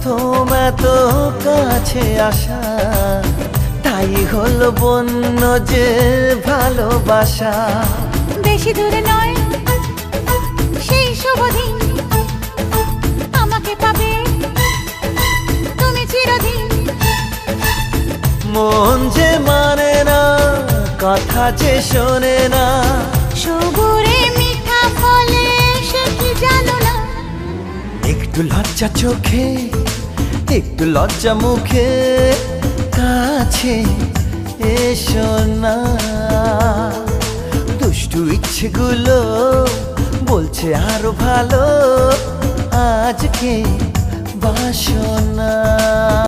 প্রথম এত কাছে আসা, তাই হলো বন্য যে ভালোবাসা। বেশি দূরে নয় সেই শুভ দিন, আমাকে পাবে তুমি চিরদিন। মন যে মানে না, কথা যে শোনে না, সবুরে মিঠা ফলে সে কি জানো না। একটু লজ্জা চোখে, একটু লজ্জা মুখে, কাছে এসো না। দুষ্টু ইচ্ছেগুলো বলছে আরো ভালো, আজকে বাসনা।